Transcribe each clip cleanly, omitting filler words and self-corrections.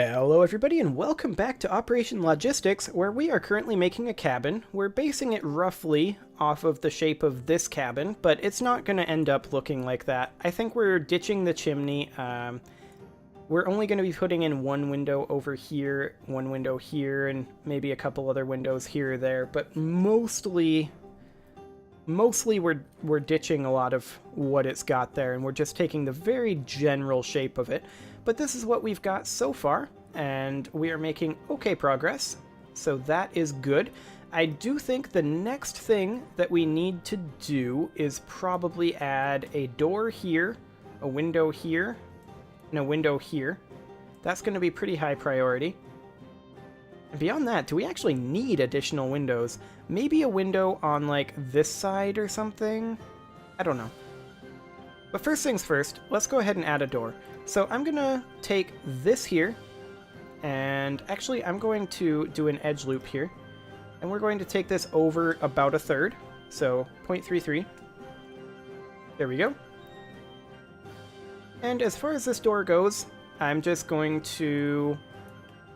Hello everybody and welcome back to Operation Logistics, where we are currently making a cabin. We're basing it roughly off of the shape of this cabin, but it's not going to end up looking like that. I think we're ditching the chimney. We're only going to be putting in one window over here, one window here, and maybe a couple other windows here or there, but mostly we're ditching a lot of what it's got there, and we're just taking the very general shape of it. But this is what we've got so far, and we are making okay progress, so that is good. I do think the next thing that we need to do is probably add a door here, a window here, and a window here. That's going to be pretty high priority. And beyond that, do we actually need additional windows? Maybe a window on, like, this side or something? I don't know. But first things first, let's go ahead and add a door. So I'm going to take this here, and actually I'm going to do an edge loop here. And we're going to take this over about a third, so 0.33. There we go. And as far as this door goes, I'm just going to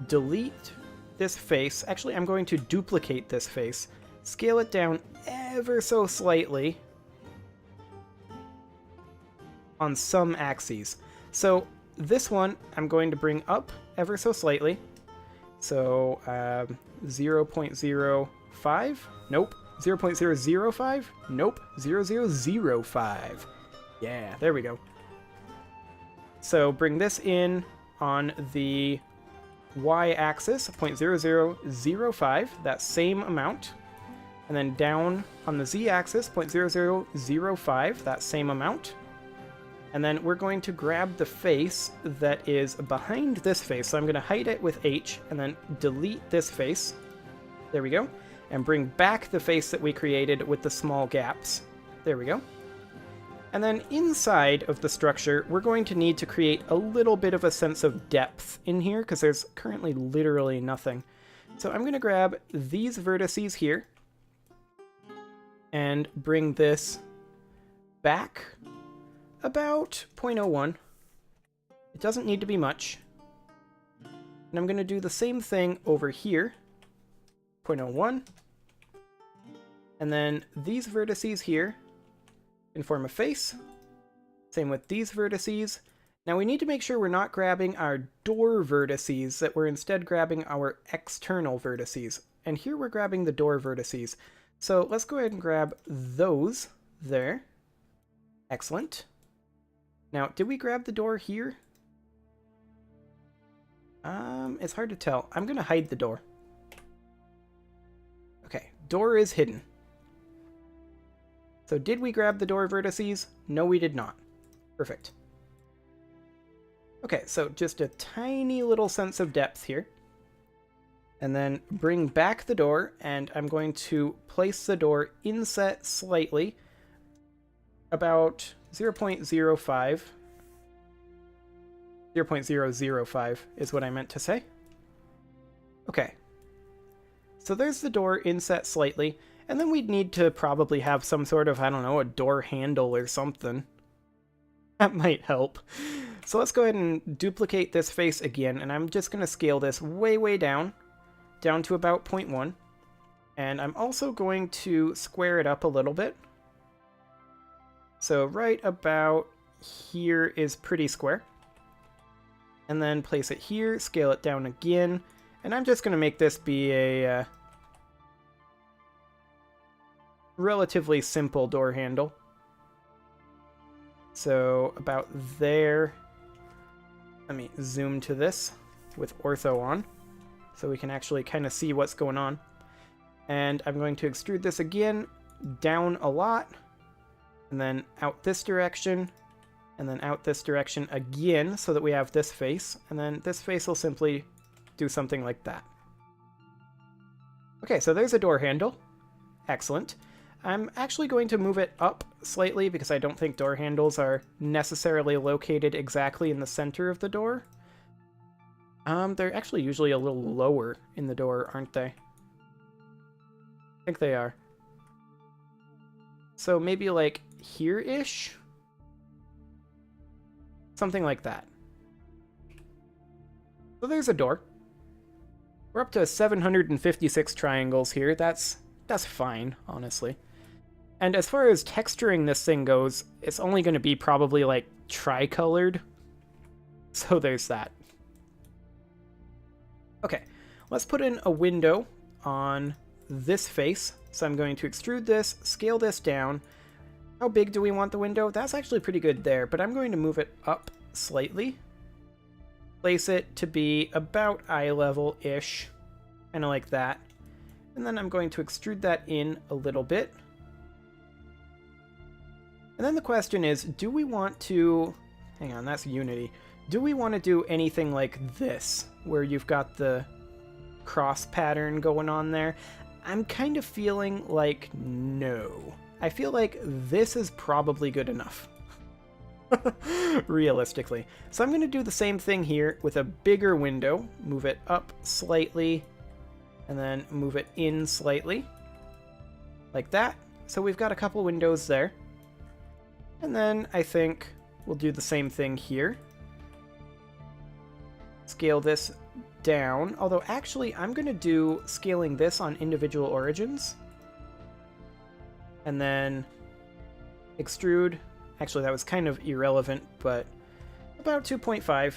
delete this face. Actually, I'm going to duplicate this face, scale it down ever so slightly on some axes. So this one I'm going to bring up ever so slightly. So 0.05, nope. 0.005, nope. 0005. Yeah, there we go. So bring this in on the y-axis, 0.0005, that same amount. And then down on the z-axis, 0.0005, that same amount. And then we're going to grab the face that is behind this face. So I'm going to hide it with H and then delete this face. There we go. And bring back the face that we created with the small gaps. There we go. And then inside of the structure, we're going to need to create a little bit of a sense of depth in here because there's currently literally nothing. So I'm going to grab these vertices here and bring this back about 0.01. It doesn't need to be much. And I'm going to do the same thing over here, 0.01. And then these vertices here can form a face. Same with these vertices. Now we need to make sure we're not grabbing our door vertices, that we're instead grabbing our external vertices. And here we're grabbing the door vertices. So let's go ahead and grab those there. Excellent. Now, did we grab the door here? It's hard to tell. I'm going to hide the door. Okay, door is hidden. So did we grab the door vertices? No, we did not. Perfect. Okay, so just a tiny little sense of depth here. And then bring back the door, and I'm going to place the door inset slightly, about 0.05. 0.005 is what I meant to say. Okay. So there's the door inset slightly, and then we'd need to probably have some sort of, I don't know, a door handle or something. That might help. So let's go ahead and duplicate this face again, and I'm just going to scale this way down to about 0.1. And I'm also going to square it up a little bit. So right about here is pretty square. And then place it here, scale it down again. And I'm just going to make this be a relatively simple door handle. So about there. Let me zoom to this with ortho on so we can actually kind of see what's going on. And I'm going to extrude this again, down a lot, and then out this direction, and then out this direction again so that we have this face, and then this face will simply do something like that. Okay, so there's a door handle. Excellent. I'm actually going to move it up slightly because I don't think door handles are necessarily located exactly in the center of the door. They're actually usually a little lower in the door, aren't they? I think they are. So maybe like here-ish? Something like that. So there's a door. We're up to 756 triangles here. That's fine, honestly. And as far as texturing this thing goes, it's only going to be probably like tricolored. So there's that. Okay, let's put in a window on this face. So I'm going to extrude this, scale this down. How big do we want the window? That's actually pretty good there, but I'm going to move it up slightly. Place it to be about eye level-ish, kind of like that. And then I'm going to extrude that in a little bit. And then the question is, do we want to... Hang on, that's Unity. Do we want to do anything like this, where you've got the cross pattern going on there? I'm kind of feeling like no. I feel like this is probably good enough. Realistically. So I'm going to do the same thing here with a bigger window. Move it up slightly, and then move it in slightly. Like that. So we've got a couple windows there. And then I think we'll do the same thing here. Scale this down. Although actually I'm going to do scaling this on individual origins. And then extrude. Actually, that was kind of irrelevant, but about 2.5.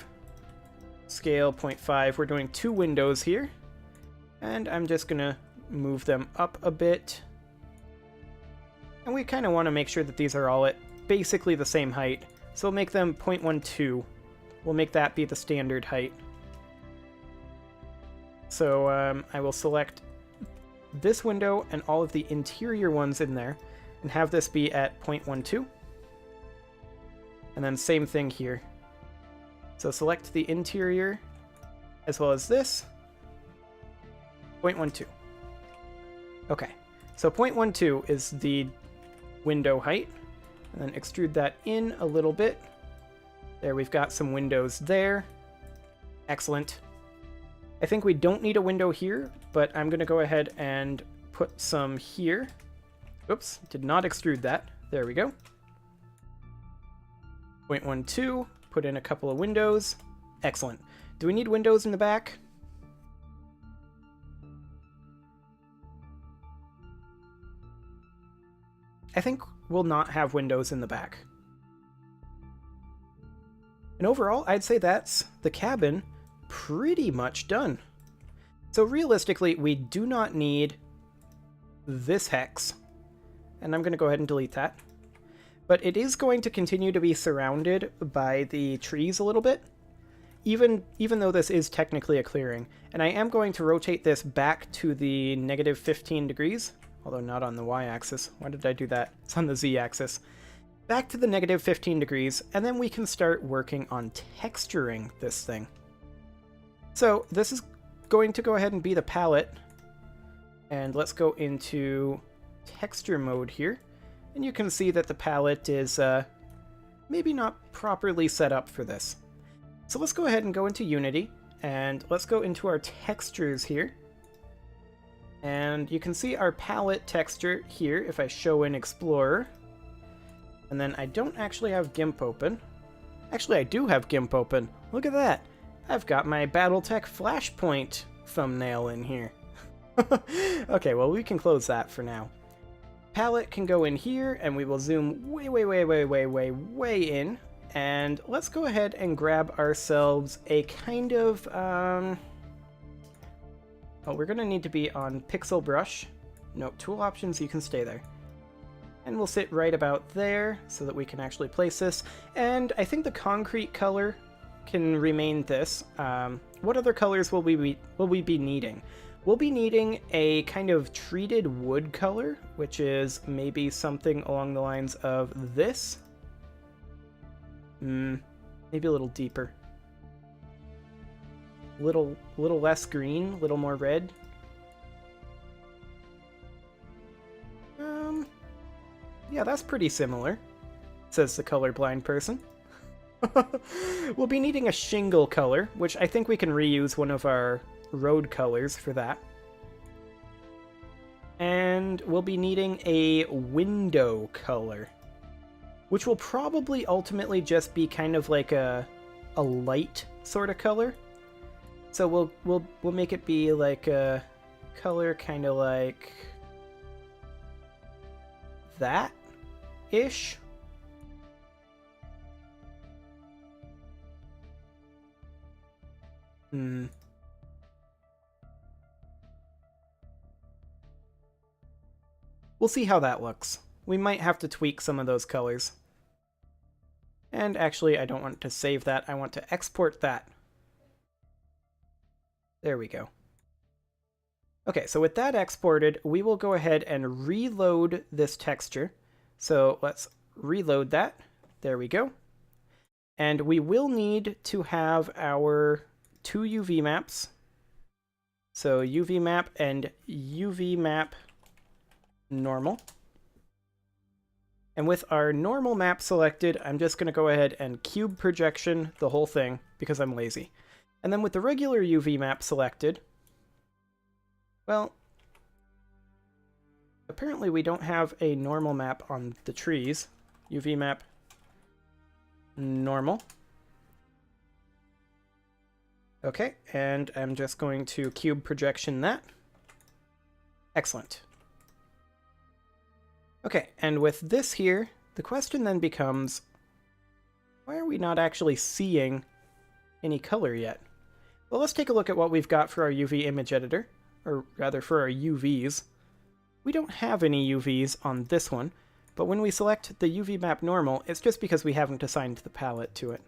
Scale 0.5. We're doing 2 windows here. And I'm just going to move them up a bit. And we kind of want to make sure that these are all at basically the same height. So we'll make them 0.12. We'll make that be the standard height. So I will select this window and all of the interior ones in there and have this be at 0.12. And then same thing here. So select the interior as well as this. 0.12. Okay, so 0.12 is the window height. And then extrude that in a little bit. There, we've got some windows there. Excellent. I think we don't need a window here, but I'm going to go ahead and put some here. Oops, did not extrude that. There we go. 0.12, put in a couple of windows. Excellent. Do we need windows in the back? I think we'll not have windows in the back. And overall, I'd say that's the cabin pretty much done. So realistically, we do not need this hex. And I'm going to go ahead and delete that. But it is going to continue to be surrounded by the trees a little bit, even though this is technically a clearing. And I am going to rotate this back to the negative 15 degrees, although not on the y-axis. Why did I do that? It's on the z-axis. Back to the negative 15 degrees, and then we can start working on texturing this thing. So this is going to go ahead and be the palette, and let's go into texture mode here. And you can see that the palette is maybe not properly set up for this. So let's go ahead and go into Unity, and let's go into our textures here. And you can see our palette texture here if I show in Explorer. And then I don't actually have GIMP open. Actually, I do have GIMP open. Look at that. I've got my BattleTech Flashpoint thumbnail in here. Okay, well, we can close that for now. Palette can go in here, and we will zoom way in. And let's go ahead and grab ourselves a kind of, oh, we're going to need to be on Pixel Brush. No, Tool Options, you can stay there. And we'll sit right about there so that we can actually place this. And I think the concrete color can remain this. What other colors will we be needing? We'll be needing a kind of treated wood color, which is maybe something along the lines of this. Maybe a little deeper. Little less green, a little more red. Yeah, that's pretty similar, says the colorblind person. We'll be needing a shingle color, which I think we can reuse one of our road colors for that. And we'll be needing a window color, which will probably ultimately just be kind of like a light sort of color. So we'll make it be like a color kind of like that-ish. We'll see how that looks. We might have to tweak some of those colors. And actually, I don't want to save that. I want to export that. There we go. Okay, so with that exported, we will go ahead and reload this texture. So let's reload that. There we go. And we will need to have our two UV maps. So UV map and UV map normal. And with our normal map selected, I'm just going to go ahead and cube projection the whole thing because I'm lazy. And then with the regular UV map selected, well, apparently we don't have a normal map on the trees. UV map normal. Okay, and I'm just going to cube projection that. Excellent. Okay, and with this here, the question then becomes, why are we not actually seeing any color yet? Well, let's take a look at what we've got for our UV image editor, or rather for our UVs. We don't have any UVs on this one, but when we select the UV map normal, it's just because we haven't assigned the palette to it.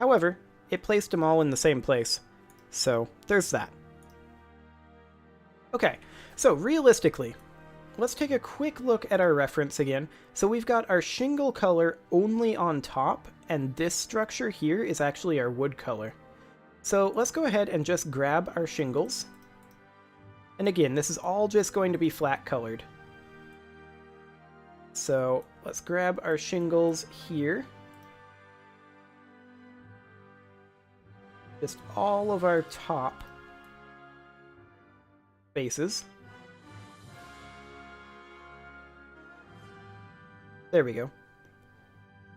However, it placed them all in the same place, so there's that. Okay, so realistically, let's take a quick look at our reference again. So we've got our shingle color only on top, and this structure here is actually our wood color. So let's go ahead and just grab our shingles. And again, this is all just going to be flat colored. So let's grab our shingles here. Just all of our top faces. There we go.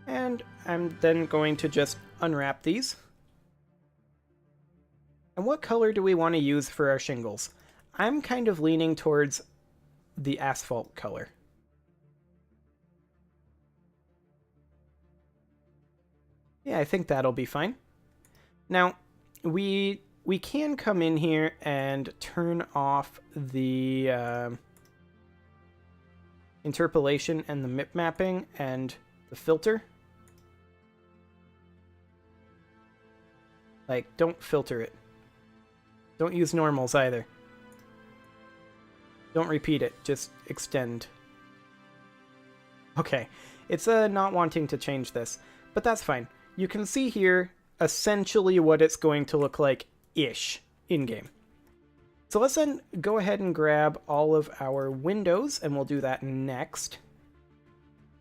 And I'm then going to just unwrap these. And what color do we want to use for our shingles? I'm kind of leaning towards the asphalt color. Yeah, I think that'll be fine. Now, we can come in here and turn off the interpolation and the mip mapping and the filter. Like, don't filter it. Don't use normals either. Don't repeat it, just extend. Okay, it's not wanting to change this, but that's fine. You can see here essentially what it's going to look like-ish in-game. So let's then go ahead and grab all of our windows, and we'll do that next.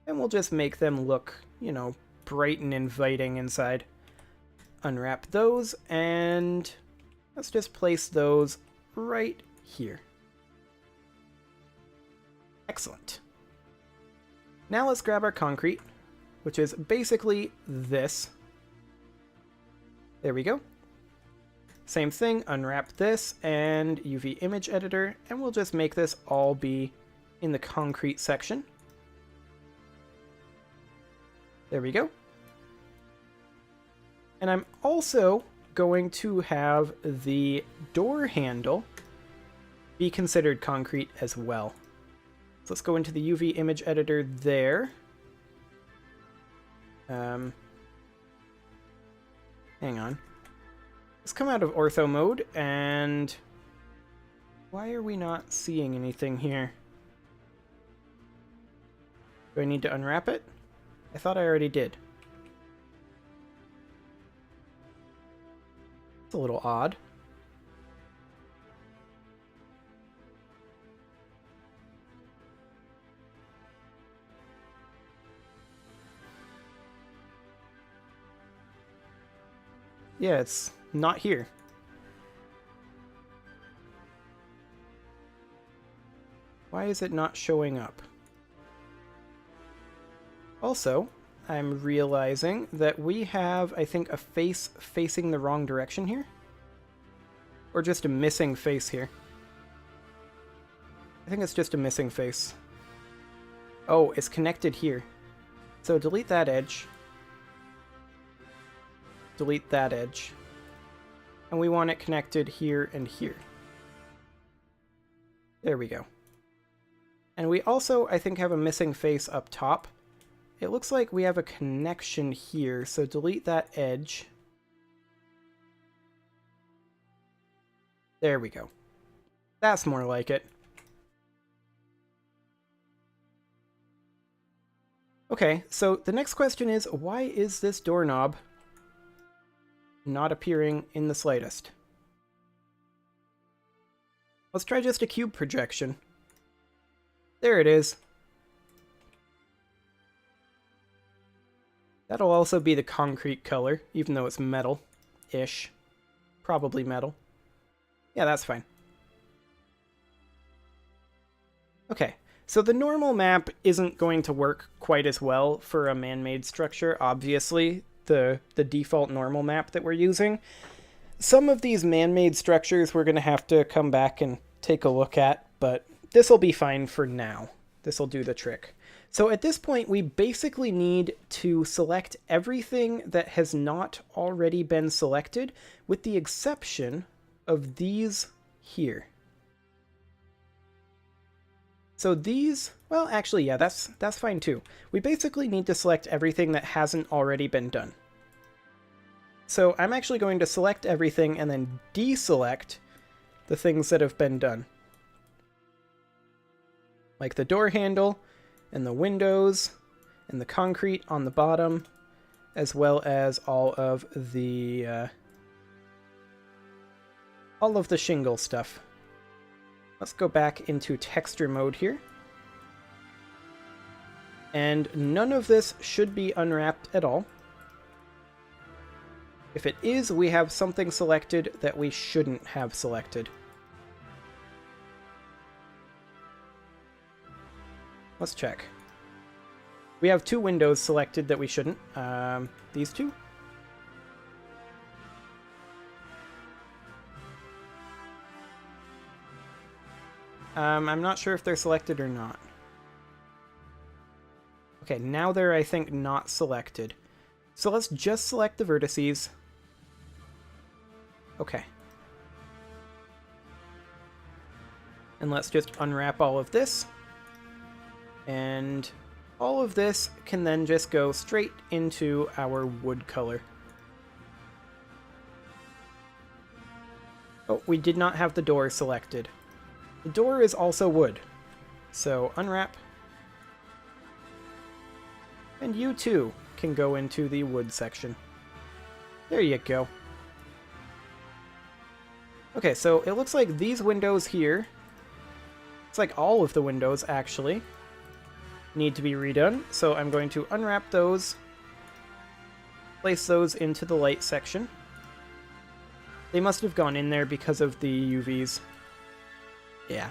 And we'll just make them look, you know, bright and inviting inside. Unwrap those, and let's just place those right here. Excellent. Now let's grab our concrete, which is basically this. There we go. Same thing, unwrap this and UV image editor, and we'll just make this all be in the concrete section. There we go. And I'm also going to have the door handle be considered concrete as well. So let's go into the UV image editor there. Hang on. Let's come out of ortho mode, and why are we not seeing anything here? Do I need to unwrap it? I thought I already did. It's a little odd. Yeah, it's not here. Why is it not showing up? Also, I'm realizing that we have, I think, a face facing the wrong direction here. Or just a missing face here. I think it's just a missing face. Oh, it's connected here. So delete that edge. Delete that edge. And we want it connected here and here. There we go. And we also, I think, have a missing face up top. It looks like we have a connection here, so delete that edge. There we go. That's more like it. Okay, so the next question is, why is this doorknob not appearing in the slightest? Let's try just a cube projection. There it is. That'll also be the concrete color, even though it's metal-ish. Probably metal. Yeah, that's fine. Okay, so the normal map isn't going to work quite as well for a man-made structure, obviously, the default normal map that we're using. Some of these man-made structures we're going to have to come back and take a look at, but this will be fine for now. This will do the trick. So at this point, we basically need to select everything that has not already been selected, with the exception of these here. So these, well, actually, yeah, that's fine too. We basically need to select everything that hasn't already been done. So I'm actually going to select everything and then deselect the things that have been done. Like the door handle, and the windows, and the concrete on the bottom, as well as all of the shingle stuff. Let's go back into texture mode here. And none of this should be unwrapped at all. If it is, we have something selected that we shouldn't have selected. Let's check. We have two windows selected that we shouldn't. These two? I'm not sure if they're selected or not. Okay, now they're, I think, not selected. So let's just select the vertices. Okay. And let's just unwrap all of this. And all of this can then just go straight into our wood color. Oh, we did not have the door selected. The door is also wood. So unwrap. And you too can go into the wood section. There you go. Okay, so it looks like these windows here, it's like all of the windows actually, need to be redone. So I'm going to unwrap those, place those into the light section. They must have gone in there because of the UVs. Yeah.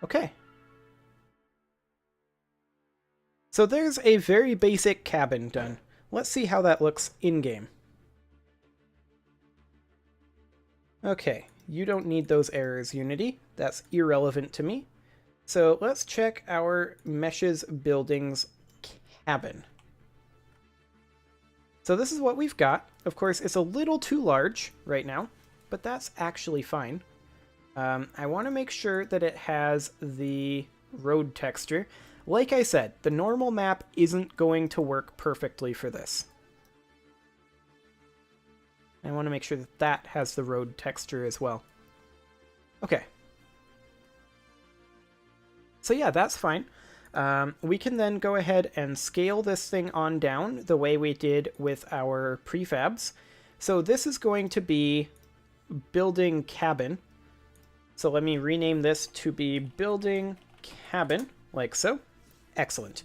Okay. So there's a very basic cabin done. Let's see how that looks in-game. Okay, you don't need those errors, Unity. That's irrelevant to me. So let's check our Meshes Buildings cabin. So this is what we've got. Of course, it's a little too large right now, but that's actually fine. I want to make sure that it has the road texture. Like I said, the normal map isn't going to work perfectly for this. I want to make sure that that has the road texture as well. Okay. So yeah, that's fine. We can then go ahead and scale this thing on down the way we did with our prefabs. So this is going to be building cabin. So let me rename this to be building cabin, like so. Excellent.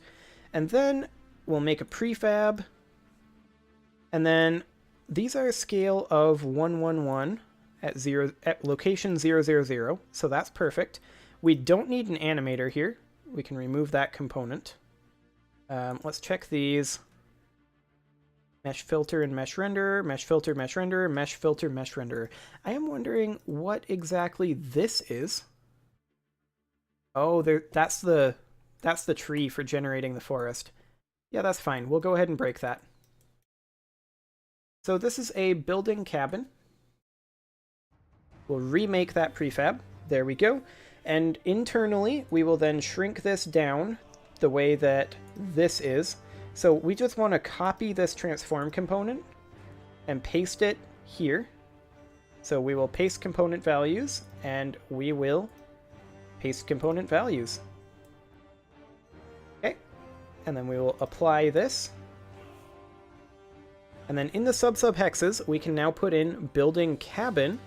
And then we'll make a prefab. And then these are a scale of 111 at location 000. So that's perfect. We don't need an animator here. We can remove that component. Let's check these. Mesh filter and mesh renderer, mesh filter, mesh renderer, mesh filter, mesh renderer. I am wondering what exactly this is. Oh, that's the tree for generating the forest. Yeah, that's fine. We'll go ahead and break that. So this is a building cabin. We'll remake that prefab. There we go. And internally, we will then shrink this down the way that this is. So we just want to copy this transform component and paste it here. So we will paste component values, and we will paste component values. Okay, and then we will apply this. And then in the sub-hexes, we can now put in building cabin.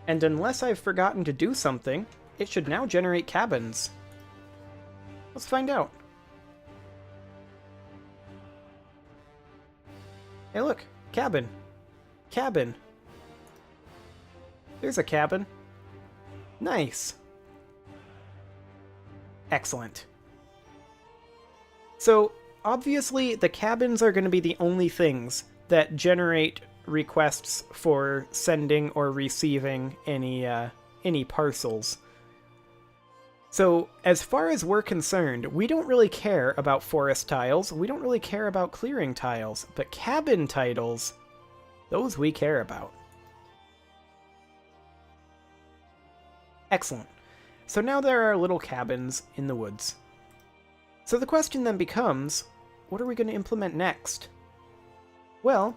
And unless I've forgotten to do something, it should now generate cabins. Let's find out. Hey look, cabin. Cabin. There's a cabin. Nice. Excellent. So, obviously, the cabins are going to be the only things that generate requests for sending or receiving any parcels. So, as far as we're concerned, we don't really care about forest tiles, we don't really care about clearing tiles, but cabin titles, those we care about. Excellent. So now there are little cabins in the woods. So the question then becomes, what are we going to implement next? Well,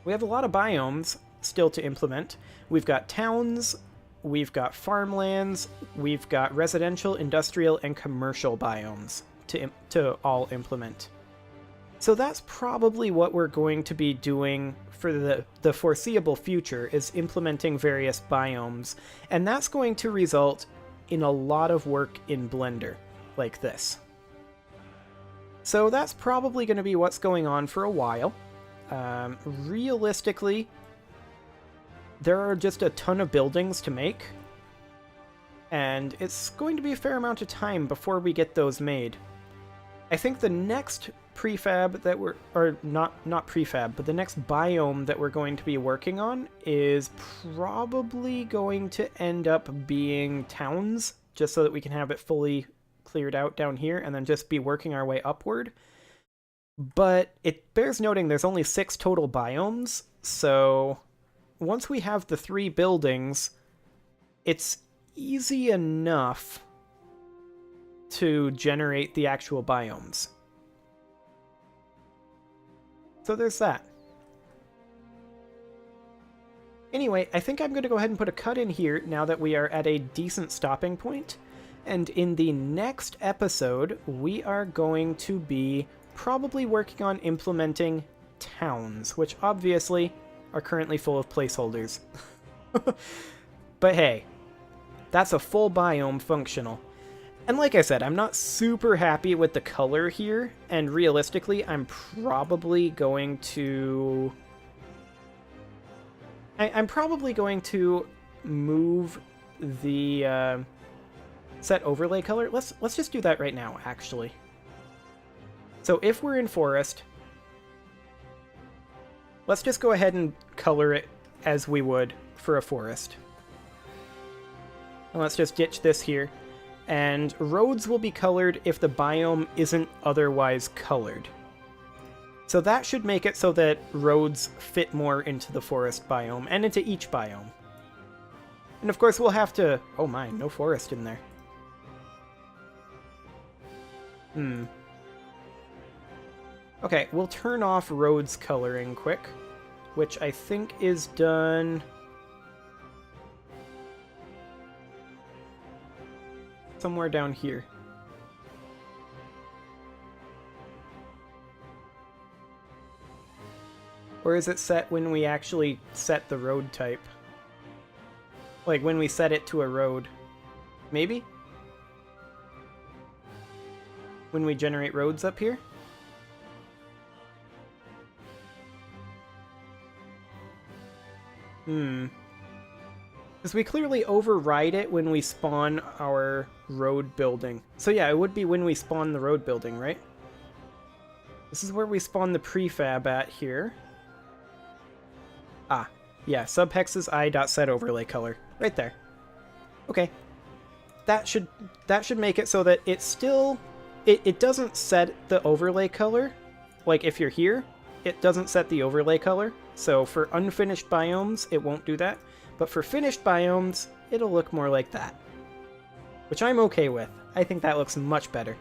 we have a lot of biomes still to implement. We've got towns, we've got farmlands, we've got residential, industrial, and commercial biomes to all implement. So that's probably what we're going to be doing for the foreseeable future, is implementing various biomes. And that's going to result in a lot of work in Blender, like this. So that's probably going to be what's going on for a while. Realistically, there are just a ton of buildings to make, and it's going to be a fair amount of time before we get those made. I think the next prefab that we're, or not prefab, but the next biome that we're going to be working on is probably going to end up being towns, just so that we can have it fully cleared out down here and then just be working our way upward. But it bears noting there's only 6 total biomes, so once we have the 3 buildings, it's easy enough to generate the actual biomes. So there's that. Anyway, I think I'm going to go ahead and put a cut in here now that we are at a decent stopping point. And in the next episode, we are going to be probably working on implementing towns, which obviously are currently full of placeholders. But hey, that's a full biome functional. And like I said, I'm not super happy with the color here, and realistically, I'm probably going to... I'm probably going to move the set overlay color. Let's just do that right now, actually. So if we're in forest, let's just go ahead and color it as we would for a forest. And let's just ditch this here. And roads will be colored if the biome isn't otherwise colored. So that should make it so that roads fit more into the forest biome and into each biome. And of course we'll have to... Oh my, no forest in there. Okay, we'll turn off roads coloring quick, which I think is done... somewhere down here. Or is it set when we actually set the road type? Like when we set it to a road. Maybe? When we generate roads up here? Because we clearly override it when we spawn our road building. So yeah, it would be when we spawn the road building, right? This is where we spawn the prefab at here. Ah, yeah, subhex's I.set overlay color. Right there. Okay. That should make it so that it still... It doesn't set the overlay color. Like, if you're here, it doesn't set the overlay color. So for unfinished biomes, it won't do that. But for finished biomes, it'll look more like that. Which I'm okay with. I think that looks much better.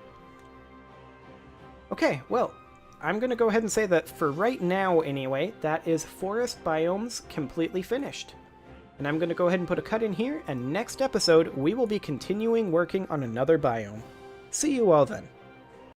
Okay, well, I'm going to go ahead and say that for right now, anyway, that is forest biomes completely finished. And I'm going to go ahead and put a cut in here, and next episode, we will be continuing working on another biome. See you all then.